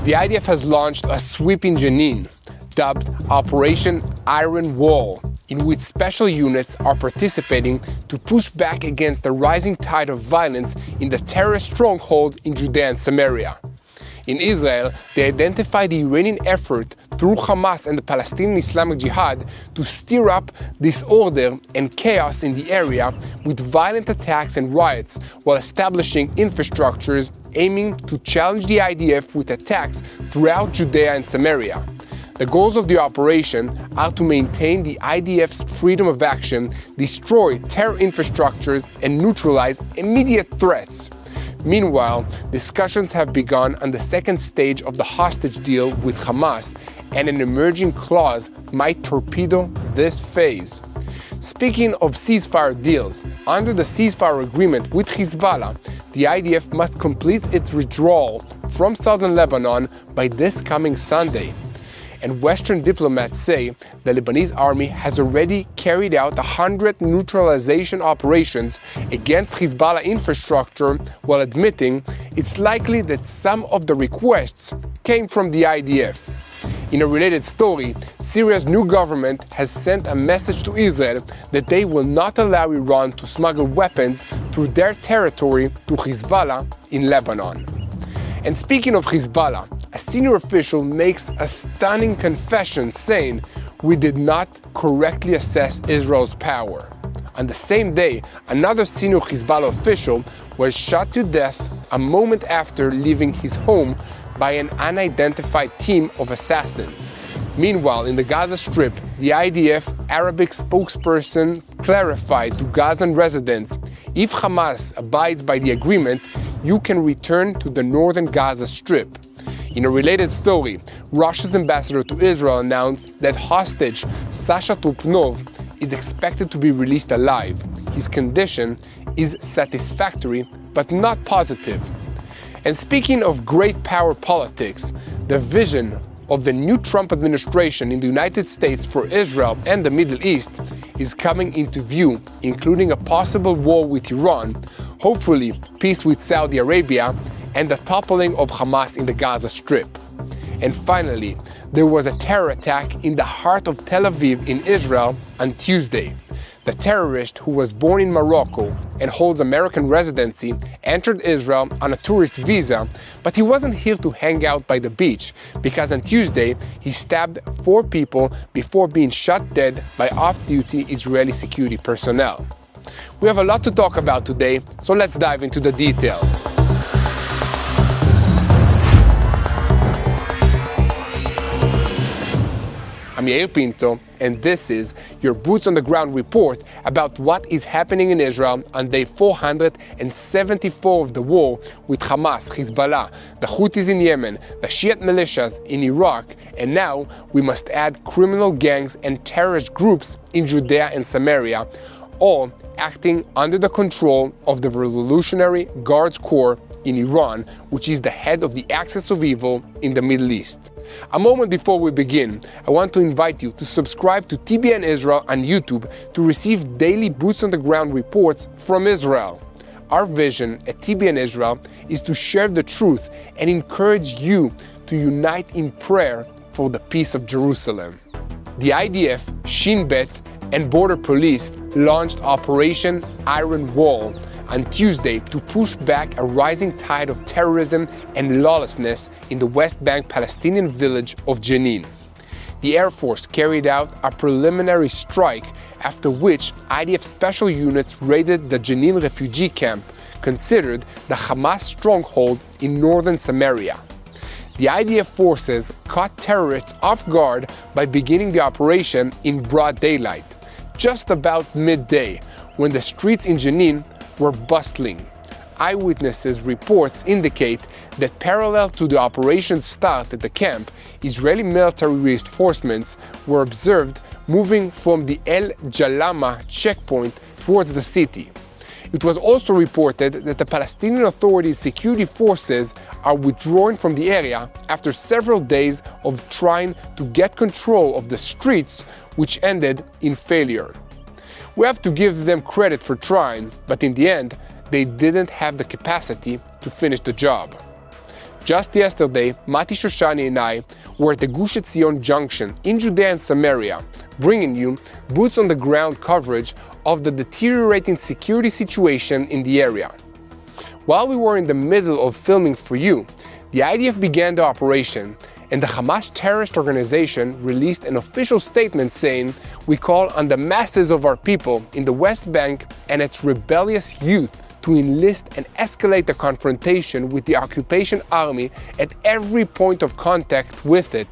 The IDF has launched a sweep in Jenin, dubbed Operation Iron Wall, in which special units are participating to push back against the rising tide of violence in the terrorist stronghold in Judea and Samaria. In Israel, they identify the Iranian effort through Hamas and the Palestinian Islamic Jihad to stir up disorder and chaos in the area with violent attacks and riots while establishing infrastructures aiming to challenge the IDF with attacks throughout Judea and Samaria. The goals of the operation are to maintain the IDF's freedom of action, destroy terror infrastructures, and neutralize immediate threats. Meanwhile, discussions have begun on the second stage of the hostage deal with Hamas, and an emerging clause might torpedo this phase. Speaking of ceasefire deals, under the ceasefire agreement with Hezbollah, the IDF must complete its withdrawal from southern Lebanon by this coming Sunday. And Western diplomats say the Lebanese army has already carried out 100 neutralization operations against Hezbollah infrastructure, while admitting it's likely that some of the requests came from the IDF. In a related story, Syria's new government has sent a message to Israel that they will not allow Iran to smuggle weapons through their territory to Hezbollah in Lebanon. And speaking of Hezbollah, a senior official makes a stunning confession saying, "We did not correctly assess Israel's power." On the same day, another senior Hezbollah official was shot to death a moment after leaving his home by an unidentified team of assassins. Meanwhile, in the Gaza Strip, the IDF Arabic spokesperson clarified to Gazan residents, if Hamas abides by the agreement, you can return to the northern Gaza Strip. In a related story, Russia's ambassador to Israel announced that hostage Sasha Trupnov is expected to be released alive. His condition is satisfactory, but not positive. And speaking of great power politics, the vision of the new Trump administration in the United States for Israel and the Middle East is coming into view, including a possible war with Iran, hopefully peace with Saudi Arabia, and the toppling of Hamas in the Gaza Strip. And finally, there was a terror attack in the heart of Tel Aviv in Israel on Tuesday. The terrorist, who was born in Morocco and holds American residency, entered Israel on a tourist visa, but he wasn't here to hang out by the beach, because on Tuesday he stabbed 4 people before being shot dead by off-duty Israeli security personnel. We have a lot to talk about today, so let's dive into the details. I'm Yair Pinto, and this is your Boots on the Ground report about what is happening in Israel on day 474 of the war with Hamas, Hezbollah, the Houthis in Yemen, the Shiite militias in Iraq, and now we must add criminal gangs and terrorist groups in Judea and Samaria, all acting under the control of the Revolutionary Guards Corps in Iran, which is the head of the axis of evil in the Middle East. A moment before we begin, I want to invite you to subscribe to TBN Israel on YouTube to receive daily Boots on the Ground reports from Israel. Our vision at TBN Israel is to share the truth and encourage you to unite in prayer for the peace of Jerusalem. The IDF, Shin Bet, and Border Police launched Operation Iron Wall on Tuesday to push back a rising tide of terrorism and lawlessness in the West Bank Palestinian village of Jenin. The Air Force carried out a preliminary strike, after which IDF special units raided the Jenin refugee camp, considered the Hamas stronghold in northern Samaria. The IDF forces caught terrorists off guard by beginning the operation in broad daylight, just about midday, when the streets in Jenin were bustling. Eyewitnesses' reports indicate that parallel to the operation's start at the camp, Israeli military reinforcements were observed moving from the El Jalama checkpoint towards the city. It was also reported that the Palestinian Authority's security forces are withdrawing from the area after several days of trying to get control of the streets, which ended in failure. We have to give them credit for trying, but in the end, they didn't have the capacity to finish the job. Just yesterday, Mati Shoshani and I were at the Gush Etzion Junction in Judea and Samaria, bringing you boots-on-the-ground coverage of the deteriorating security situation in the area. While we were in the middle of filming for you, the IDF began the operation, and the Hamas terrorist organization released an official statement saying, "We call on the masses of our people in the West Bank and its rebellious youth to enlist and escalate the confrontation with the occupation army at every point of contact with it,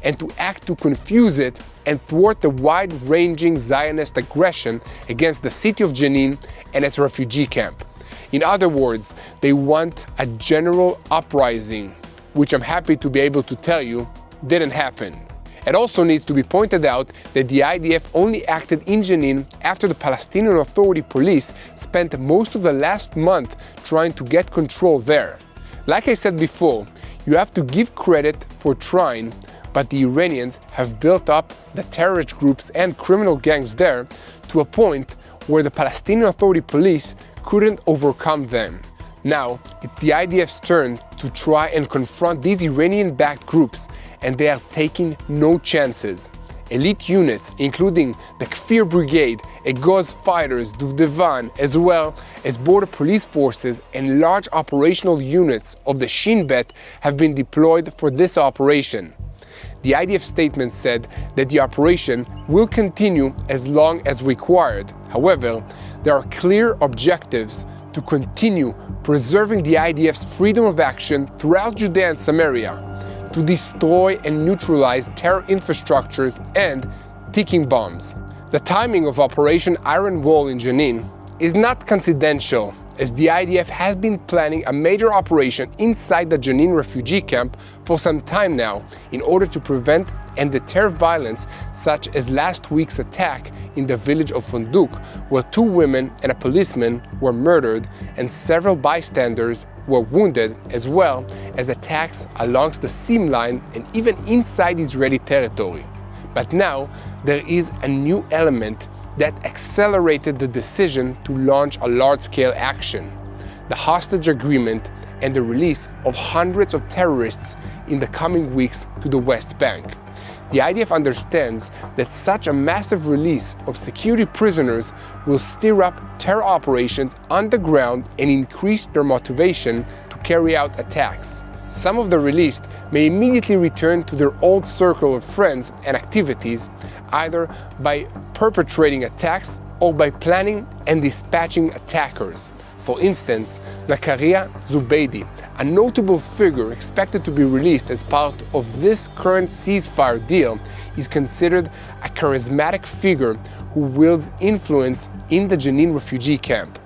and to act to confuse it and thwart the wide-ranging Zionist aggression against the city of Jenin and its refugee camp." In other words, they want a general uprising, which I'm happy to be able to tell you didn't happen. It also needs to be pointed out that the IDF only acted in Jenin after the Palestinian Authority police spent most of the last month trying to get control there. Like I said before, you have to give credit for trying, but the Iranians have built up the terrorist groups and criminal gangs there to a point where the Palestinian Authority police couldn't overcome them. Now, it's the IDF's turn to try and confront these Iranian-backed groups, and they are taking no chances. Elite units, including the Kfir Brigade, Egoz fighters, Duvdevan, as well as border police forces and large operational units of the Shin Bet have been deployed for this operation. The IDF statement said that the operation will continue as long as required. However, there are clear objectives to continue preserving the IDF's freedom of action throughout Judea and Samaria, to destroy and neutralize terror infrastructures and ticking bombs. The timing of Operation Iron Wall in Jenin is not coincidental, as the IDF has been planning a major operation inside the Jenin refugee camp for some time now in order to prevent and deter violence such as last week's attack in the village of Funduk, where 2 women and a policeman were murdered and several bystanders were wounded, as well as attacks along the seam line and even inside Israeli territory. But now there is a new element that accelerated the decision to launch a large-scale action: the hostage agreement and the release of hundreds of terrorists in the coming weeks to the West Bank. The IDF understands that such a massive release of security prisoners will stir up terror operations on the ground and increase their motivation to carry out attacks. Some of the released may immediately return to their old circle of friends and activities, either by perpetrating attacks or by planning and dispatching attackers. For instance, Zakaria Zubeidi, a notable figure expected to be released as part of this current ceasefire deal, is considered a charismatic figure who wields influence in the Jenin refugee camp.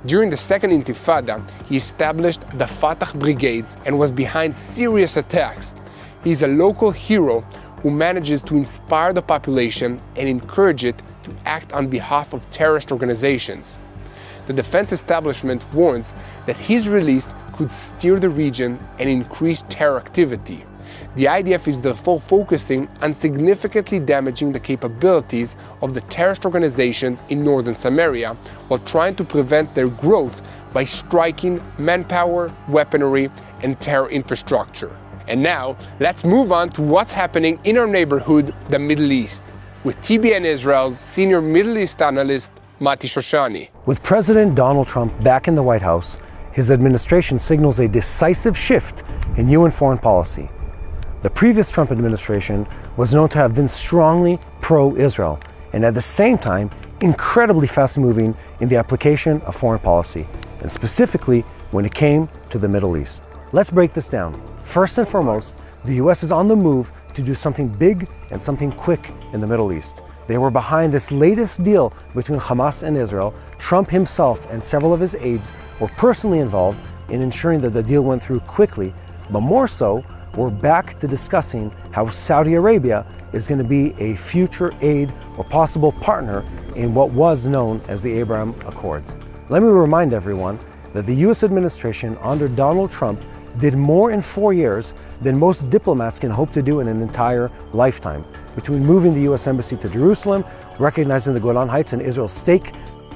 During the Second Intifada, he established the Fatah brigades and was behind serious attacks. He is a local hero who manages to inspire the population and encourage it to act on behalf of terrorist organizations. The defense establishment warns that his release could steer the region and increase terror activity. The IDF is therefore focusing on significantly damaging the capabilities of the terrorist organizations in northern Samaria, while trying to prevent their growth by striking manpower, weaponry, and terror infrastructure. And now, let's move on to what's happening in our neighborhood, the Middle East, with TBN Israel's senior Middle East analyst, Mati Shoshani. With President Donald Trump back in the White House, his administration signals a decisive shift in UN foreign policy. The previous Trump administration was known to have been strongly pro-Israel, and at the same time, incredibly fast-moving in the application of foreign policy, and specifically when it came to the Middle East. Let's break this down. First and foremost, the US is on the move to do something big and something quick in the Middle East. They were behind this latest deal between Hamas and Israel. Trump himself and several of his aides were personally involved in ensuring that the deal went through quickly, but more so, we're back to discussing how Saudi Arabia is going to be a future aid or possible partner in what was known as the Abraham Accords. Let me remind everyone that the US administration under Donald Trump did more in 4 years than most diplomats can hope to do in an entire lifetime. Between moving the US Embassy to Jerusalem, recognizing the Golan Heights and Israel's stake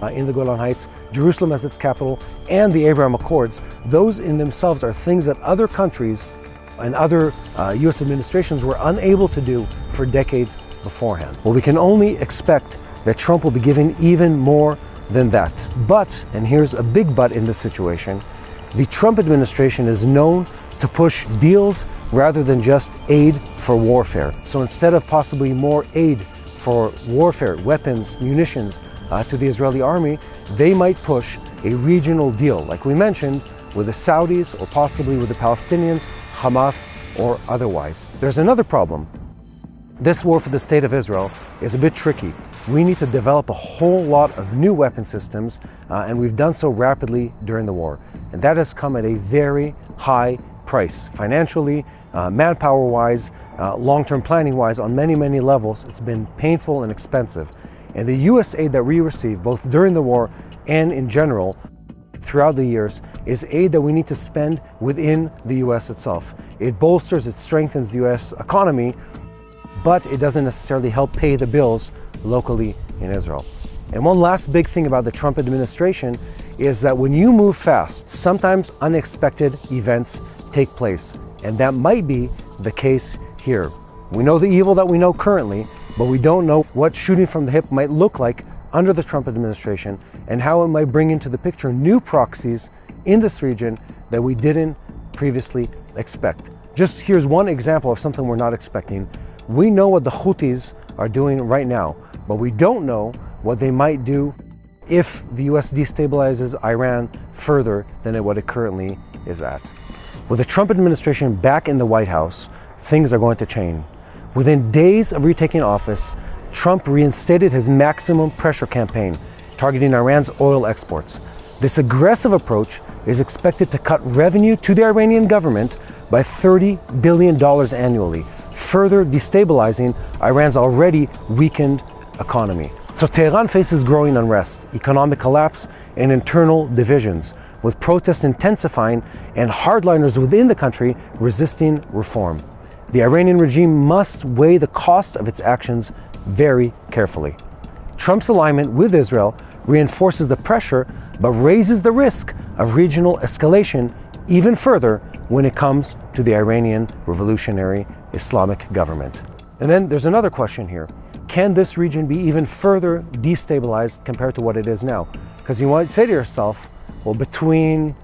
in the Golan Heights, Jerusalem as its capital, and the Abraham Accords, those in themselves are things that other countries and other U.S. administrations were unable to do for decades beforehand. Well, we can only expect that Trump will be giving even more than that. But, and here's a big but in this situation, the Trump administration is known to push deals rather than just aid for warfare. So instead of possibly more aid for warfare, weapons, munitions to the Israeli army, they might push a regional deal, like we mentioned, with the Saudis or possibly with the Palestinians, Hamas, or otherwise. There's another problem. This war for the state of Israel is a bit tricky. We need to develop a whole lot of new weapon systems, and we've done so rapidly during the war. And that has come at a very high price, financially, manpower-wise, long-term planning-wise, on many, many levels. It's been painful and expensive. And the U.S. aid that we receive, both during the war and in general, throughout the years, is aid that we need to spend within the U.S. itself. It bolsters, it strengthens the U.S. economy, but it doesn't necessarily help pay the bills locally in Israel. And one last big thing about the Trump administration is that when you move fast, sometimes unexpected events take place. And that might be the case here. We know the evil that we know currently, but we don't know what shooting from the hip might look like under the Trump administration and how it might bring into the picture new proxies in this region that we didn't previously expect. Just here's one example of something we're not expecting. We know what the Houthis are doing right now, but we don't know what they might do if the US destabilizes Iran further than what it currently is at. With the Trump administration back in the White House, things are going to change. Within days of retaking office, Trump reinstated his maximum pressure campaign, targeting Iran's oil exports. This aggressive approach is expected to cut revenue to the Iranian government by $30 billion annually, further destabilizing Iran's already weakened economy. So Tehran faces growing unrest, economic collapse, and internal divisions, with protests intensifying and hardliners within the country resisting reform. The Iranian regime must weigh the cost of its actions very carefully. Trump's alignment with Israel reinforces the pressure, but raises the risk of regional escalation even further when it comes to the Iranian Revolutionary Islamic government. And then there's another question here. Can this region be even further destabilized compared to what it is now? Because you might say to yourself, well, between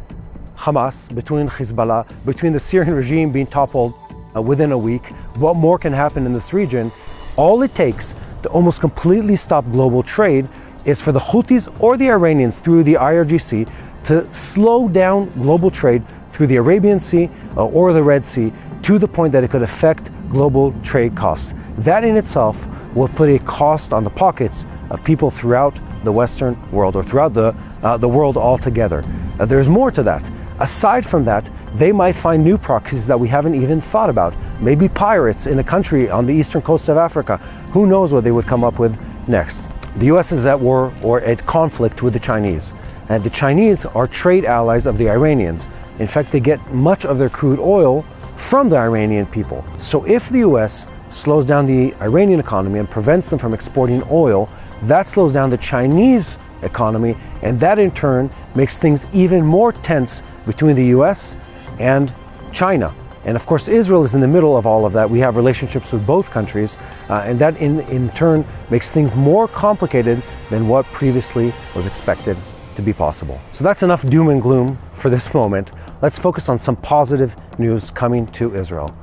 Hamas, between Hezbollah, between the Syrian regime being toppled within a week, what more can happen in this region? All it takes to almost completely stop global trade is for the Houthis or the Iranians through the IRGC to slow down global trade through the Arabian Sea or the Red Sea to the point that it could affect global trade costs. That in itself will put a cost on the pockets of people throughout the Western world, or throughout the world altogether. There's more to that. Aside from that, they might find new proxies that we haven't even thought about. Maybe pirates in a country on the eastern coast of Africa. Who knows what they would come up with next? The US is at war or at conflict with the Chinese. And the Chinese are trade allies of the Iranians. In fact, they get much of their crude oil from the Iranian people. So if the US slows down the Iranian economy and prevents them from exporting oil, that slows down the Chinese economy, and that in turn makes things even more tense between the US and China. And of course, Israel is in the middle of all of that. We have relationships with both countries, and that in turn makes things more complicated than what previously was expected to be possible. So that's enough doom and gloom for this moment. Let's focus on some positive news coming to Israel.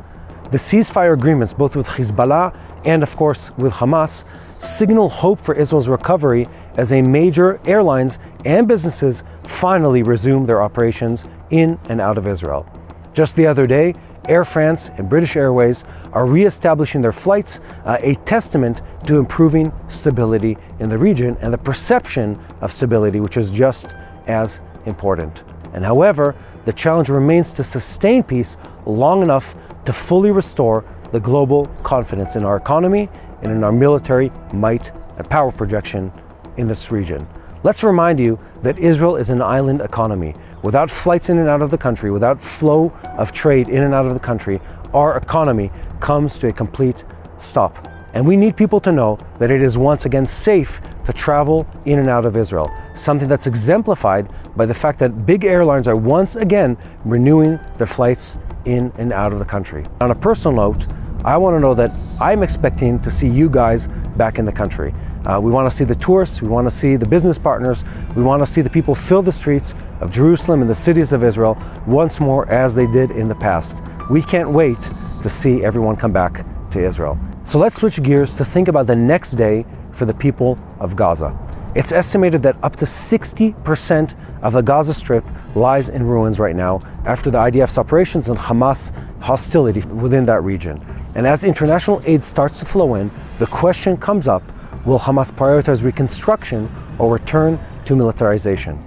The ceasefire agreements, both with Hezbollah and of course with Hamas, signal hope for Israel's recovery as major airlines and businesses finally resume their operations in and out of Israel. Just the other day, Air France and British Airways are re-establishing their flights, a testament to improving stability in the region and the perception of stability, which is just as important. And however, the challenge remains to sustain peace long enough to fully restore the global confidence in our economy and in our military might and power projection in this region. Let's remind you that Israel is an island economy. Without flights in and out of the country, without flow of trade in and out of the country, our economy comes to a complete stop. And we need people to know that it is once again safe to travel in and out of Israel, something that's exemplified by the fact that big airlines are once again renewing their flights in and out of the country. On a personal note, I want to know that I'm expecting to see you guys back in the country. We want to see the tourists, we want to see the business partners, we want to see the people fill the streets of Jerusalem and the cities of Israel once more as they did in the past. We can't wait to see everyone come back to Israel. So let's switch gears to think about the next day for the people of Gaza. It's estimated that up to 60% of the Gaza Strip lies in ruins right now after the IDF's operations and Hamas hostility within that region. And as international aid starts to flow in, the question comes up, will Hamas prioritize reconstruction or return to militarization?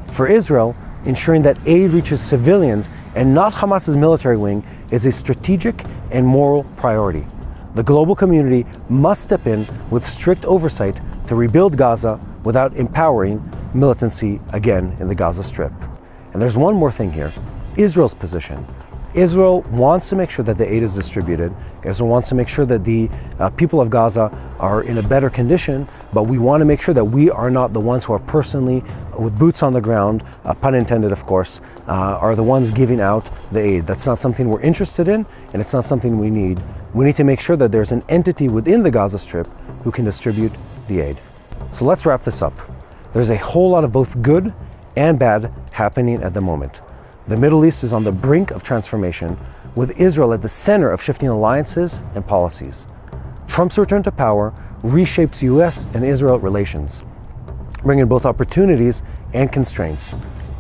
For Israel, ensuring that aid reaches civilians and not Hamas's military wing is a strategic and moral priority. The global community must step in with strict oversight to rebuild Gaza without empowering militancy again in the Gaza Strip. And there's one more thing here, Israel's position. Israel wants to make sure that the aid is distributed. Israel wants to make sure that the people of Gaza are in a better condition, but we want to make sure that we are not the ones who are personally, with boots on the ground, pun intended of course, are the ones giving out the aid. That's not something we're interested in, and it's not something we need. We need to make sure that there's an entity within the Gaza Strip who can distribute the aid. So let's wrap this up. There's a whole lot of both good and bad happening at the moment. The Middle East is on the brink of transformation, with Israel at the center of shifting alliances and policies. Trump's return to power reshapes US and Israel relations, bringing both opportunities and constraints.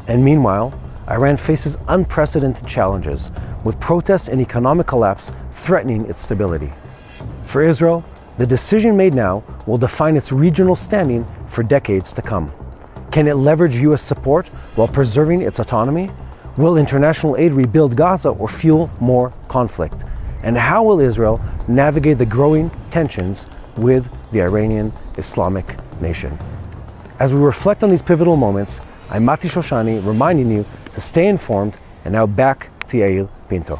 And meanwhile, Iran faces unprecedented challenges, with protest and economic collapse threatening its stability. For Israel, the decision made now will define its regional standing for decades to come. Can it leverage US support while preserving its autonomy? Will international aid rebuild Gaza or fuel more conflict? And how will Israel navigate the growing tensions with the Iranian Islamic nation? As we reflect on these pivotal moments, I'm Mati Shoshani reminding you to stay informed, and now back to Yair Pinto.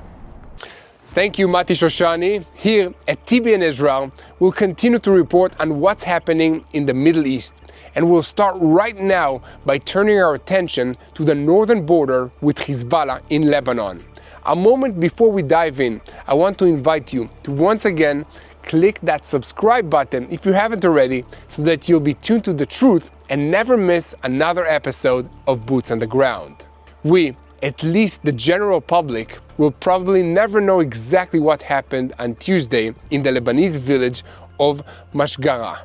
Thank you, Mati Shoshani. Here at TBN Israel, we'll continue to report on what's happening in the Middle East. And we'll start right now by turning our attention to the northern border with Hezbollah in Lebanon. A moment before we dive in, I want to invite you to once again click that subscribe button if you haven't already, so that you'll be tuned to the truth and never miss another episode of Boots on the Ground. We, at least the general public, will probably never know exactly what happened on Tuesday in the Lebanese village of Mashgara,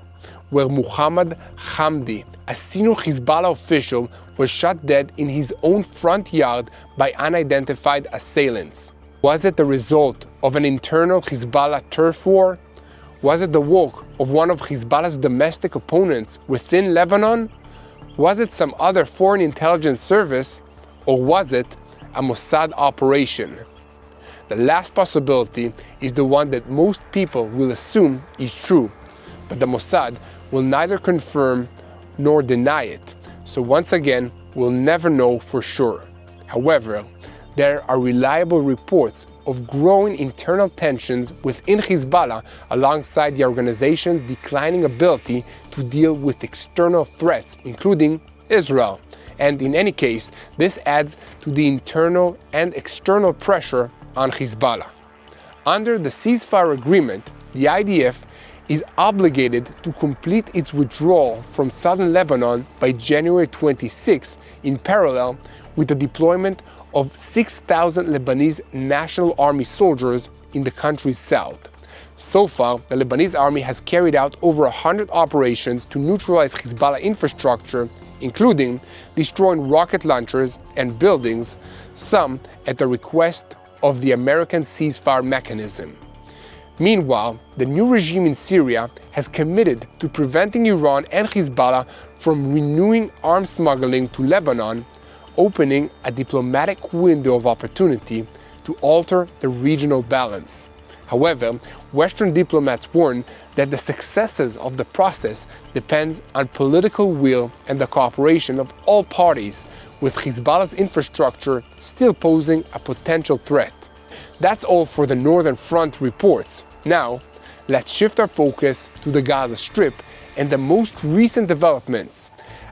where Muhammad Hamdi, a senior Hezbollah official, was shot dead in his own front yard by unidentified assailants. Was it the result of an internal Hezbollah turf war? Was it the work of one of Hezbollah's domestic opponents within Lebanon? Was it some other foreign intelligence service? Or was it a Mossad operation? The last possibility is the one that most people will assume is true, but the Mossad will neither confirm nor deny it. So once again, we'll never know for sure. However, there are reliable reports of growing internal tensions within Hezbollah alongside the organization's declining ability to deal with external threats, including Israel. And in any case, this adds to the internal and external pressure on Hezbollah. Under the ceasefire agreement, the IDF is obligated to complete its withdrawal from southern Lebanon by January 26th, in parallel with the deployment of 6,000 Lebanese National Army soldiers in the country's south. So far, the Lebanese army has carried out over 100 operations to neutralize Hezbollah infrastructure, including destroying rocket launchers and buildings, some at the request of the American ceasefire mechanism. Meanwhile, the new regime in Syria has committed to preventing Iran and Hezbollah from renewing arms smuggling to Lebanon, opening a diplomatic window of opportunity to alter the regional balance. However, Western diplomats warn that the successes of the process depends on political will and the cooperation of all parties, with Hezbollah's infrastructure still posing a potential threat. That's all for the Northern Front reports. Now, let's shift our focus to the Gaza Strip and the most recent developments.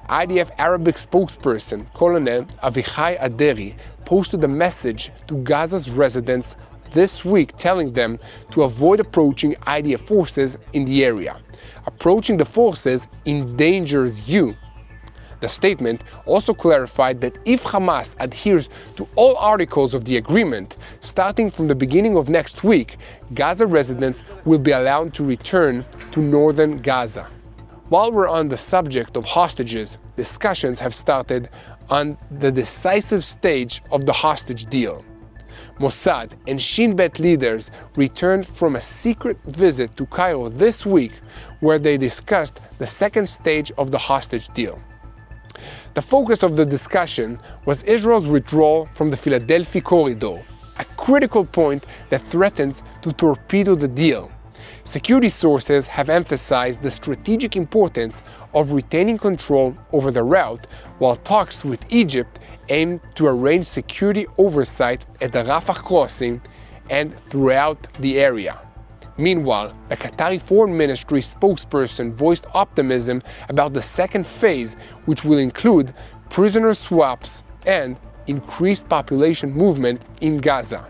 IDF Arabic spokesperson Colonel Avichai Aderi posted a message to Gaza's residents this week telling them to avoid approaching IDF forces in the area. Approaching the forces endangers you. The statement also clarified that if Hamas adheres to all articles of the agreement, starting from the beginning of next week, Gaza residents will be allowed to return to northern Gaza. While we're on the subject of hostages, discussions have started on the decisive stage of the hostage deal. Mossad and Shin Bet leaders returned from a secret visit to Cairo this week, where they discussed the second stage of the hostage deal. The focus of the discussion was Israel's withdrawal from the Philadelphia corridor, a critical point that threatens to torpedo the deal. Security sources have emphasized the strategic importance of retaining control over the route, while talks with Egypt aim to arrange security oversight at the Rafah crossing and throughout the area. Meanwhile, the Qatari Foreign Ministry spokesperson voiced optimism about the second phase, which will include prisoner swaps and increased population movement in Gaza.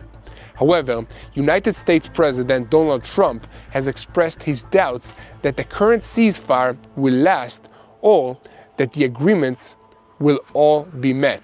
However, United States President Donald Trump has expressed his doubts that the current ceasefire will last or that the agreements will all be met.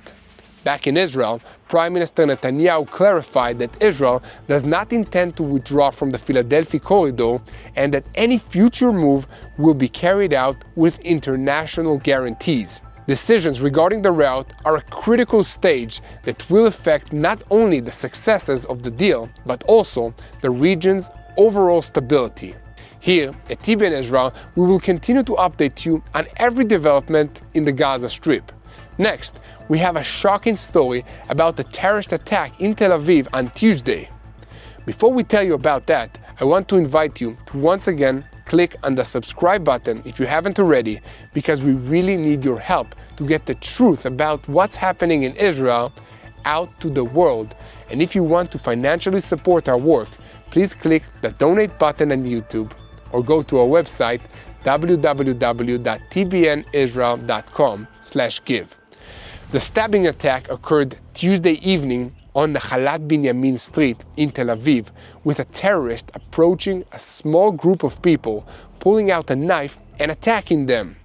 Back in Israel, Prime Minister Netanyahu clarified that Israel does not intend to withdraw from the Philadelphia corridor and that any future move will be carried out with international guarantees. Decisions regarding the route are a critical stage that will affect not only the successes of the deal, but also the region's overall stability. Here at TBN Israel, we will continue to update you on every development in the Gaza Strip. Next, we have a shocking story about the terrorist attack in Tel Aviv on Tuesday. Before we tell you about that, I want to invite you to once again click on the subscribe button if you haven't already, because we really need your help to get the truth about what's happening in Israel out to the world. And if you want to financially support our work, please click the donate button on YouTube or go to our website www.tbnisrael.com/give. The stabbing attack occurred Tuesday evening on the Chalat Binyamin Street in Tel Aviv, with a terrorist approaching a small group of people, pulling out a knife and attacking them.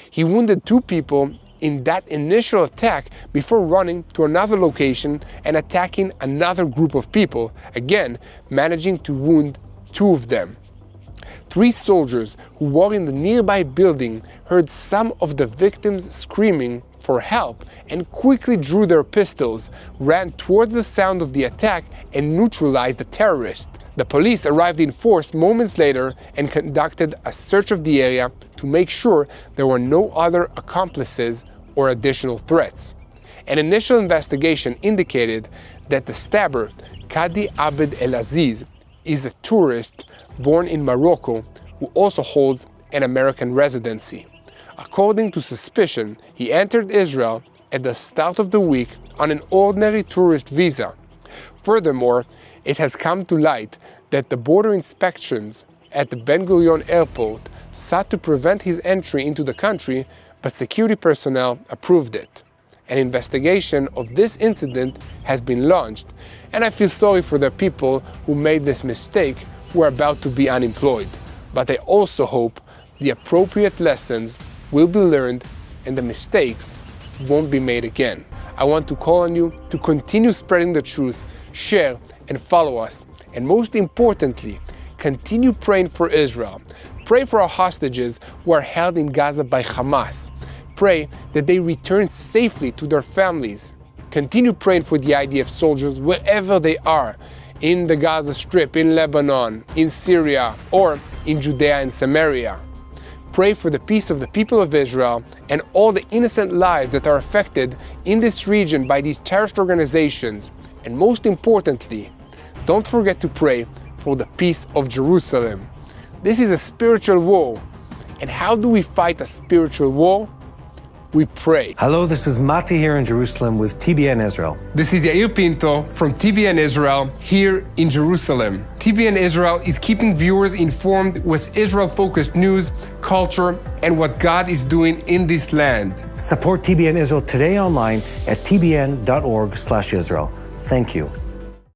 He wounded 2 people in that initial attack before running to another location and attacking another group of people, again managing to wound 2 of them. 3 soldiers who were in the nearby building heard some of the victims screaming for help and quickly drew their pistols, ran towards the sound of the attack, and neutralized the terrorist. The police arrived in force moments later and conducted a search of the area to make sure there were no other accomplices or additional threats. An initial investigation indicated that the stabber, Kadi Abed El Aziz, is a tourist born in Morocco who also holds an American residency. According to suspicion, he entered Israel at the start of the week on an ordinary tourist visa. Furthermore, it has come to light that the border inspections at the Ben Gurion airport sought to prevent his entry into the country, but security personnel approved it. An investigation of this incident has been launched, and I feel sorry for the people who made this mistake who are about to be unemployed. But I also hope the appropriate lessons will be learned and the mistakes won't be made again. I want to call on you to continue spreading the truth, share and follow us, and most importantly, continue praying for Israel. Pray for our hostages who are held in Gaza by Hamas. Pray that they return safely to their families. Continue praying for the IDF soldiers wherever they are, in the Gaza Strip, in Lebanon, in Syria, or in Judea and Samaria. Pray for the peace of the people of Israel and all the innocent lives that are affected in this region by these terrorist organizations. And most importantly, don't forget to pray for the peace of Jerusalem. This is a spiritual war. And how do we fight a spiritual war? we pray. Hello, this is Mati here in Jerusalem with TBN Israel. This is Yair Pinto from TBN Israel here in Jerusalem. TBN Israel is keeping viewers informed with Israel-focused news, culture, and what God is doing in this land. Support TBN Israel today online at tbn.org/Israel. Thank you.